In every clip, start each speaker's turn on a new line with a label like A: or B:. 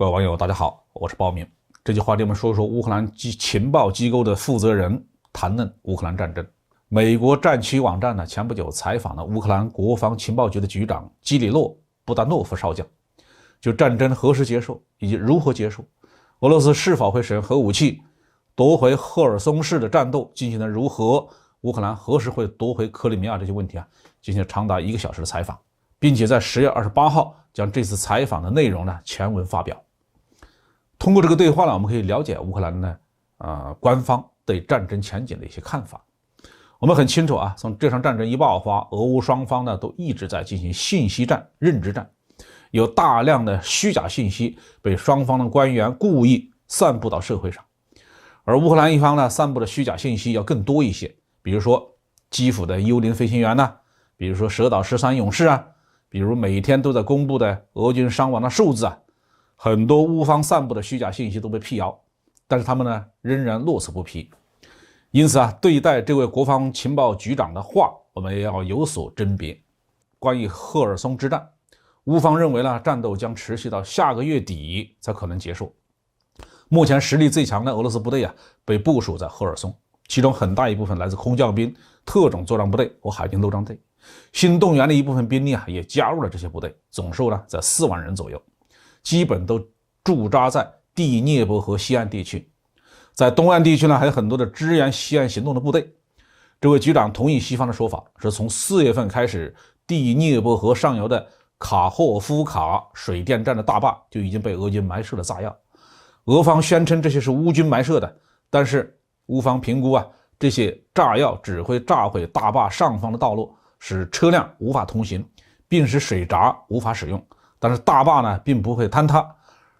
A: 各位网友大家好，我是包明。这期话题我们说一说乌克兰情报机构的负责人谈论乌克兰战争。美国战区网站呢前不久采访了乌克兰国防情报局的局长基里洛·布达诺夫少将，就战争何时结束以及如何结束，俄罗斯是否会使用核武器，夺回赫尔松市的战斗进行的如何，乌克兰何时会夺回克里米亚这些问题进行长达1个小时的采访，并且在10月28号将这次采访的内容全文发表。通过这个对话我们可以了解乌克兰官方对战争前景的一些看法。我们很清楚从这场战争一爆发，俄乌双方都一直在进行信息战、认知战，有大量的虚假信息被双方的官员故意散布到社会上，而乌克兰一方散布的虚假信息要更多一些，比如说基辅的幽灵飞行员比如说蛇岛13勇士比如每天都在公布的俄军伤亡的数字很多乌方散布的虚假信息都被辟谣，但是他们仍然落此不疲。因此对待这位国防情报局长的话，我们也要有所甄别。关于赫尔松之战，乌方认为战斗将持续到下个月底才可能结束。目前实力最强的俄罗斯部队被部署在赫尔松，其中很大一部分来自空降兵、特种作战部队和海军陆战队，新动员的一部分兵力也加入了这些部队，总数在4万人左右，基本都驻扎在第聂伯河西岸地区。在东岸地区还有很多的支援西岸行动的部队。这位局长同意西方的说法，是从4月份开始，第聂伯河上游的卡霍夫卡水电站的大坝就已经被俄军埋设了炸药。俄方宣称这些是乌军埋设的，但是乌方评估这些炸药只会炸毁大坝上方的道路，使车辆无法通行，并使水闸无法使用，但是大坝并不会坍塌。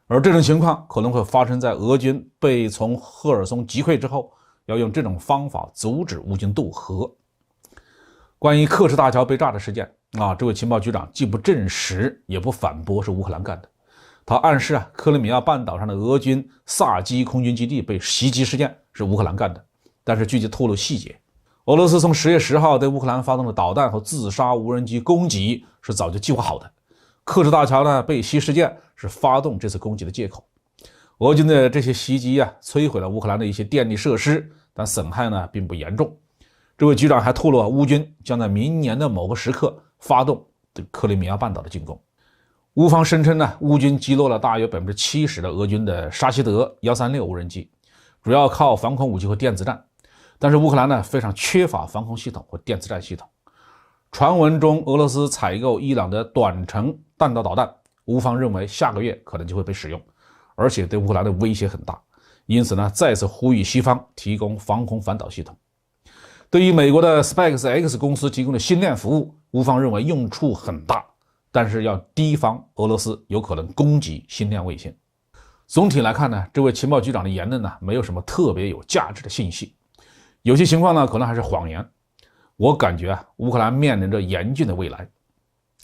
A: 而这种情况可能会发生在俄军被从赫尔松击溃之后，要用这种方法阻止乌军渡河。关于克什大桥被炸的事件这位情报局长既不证实也不反驳是乌克兰干的，他暗示克里米亚半岛上的俄军萨基空军基地被袭击事件是乌克兰干的，但是具体透露细节。俄罗斯从10月10号对乌克兰发动的导弹和自杀无人机攻击是早就计划好的，克什大桥被袭事件是发动这次攻击的借口。俄军的这些袭击摧毁了乌克兰的一些电力设施，但损害并不严重。这位局长还透露乌军将在明年的某个时刻发动对克里米亚半岛的进攻。乌方声称乌军击落了大约 70% 的俄军的沙希德136无人机，主要靠防空武器和电子战，但是乌克兰非常缺乏防空系统和电子战系统。传闻中俄罗斯采购伊朗的短程弹道导弹，乌方认为下个月可能就会被使用，而且对乌克兰的威胁很大，因此再次呼吁西方提供防空反导系统。对于美国的 SpaceX 公司提供的星链服务，乌方认为用处很大，但是要提防俄罗斯有可能攻击星链卫星。总体来看这位情报局长的言论没有什么特别有价值的信息，有些情况可能还是谎言。我感觉乌克兰面临着严峻的未来。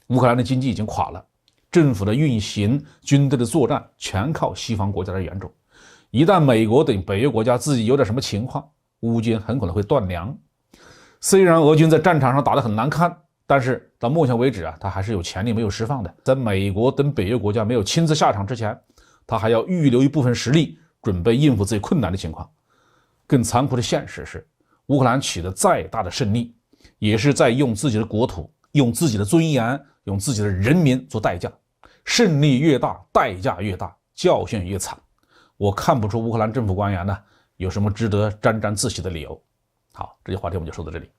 A: 乌克兰的经济已经垮了，政府的运行、军队的作战全靠西方国家的援助。一旦美国等北约国家自己有点什么情况，乌军很可能会断粮。虽然俄军在战场上打得很难看，但是到目前为止他还是有潜力没有释放的。在美国等北约国家没有亲自下场之前，他还要预留一部分实力，准备应付最困难的情况。更残酷的现实是，乌克兰取得再大的胜利，也是在用自己的国土、用自己的尊严、用自己的人民做代价。胜利越大，代价越大，教训越惨。我看不出乌克兰政府官员有什么值得沾沾自喜的理由。好，这期话题我们就说到这里。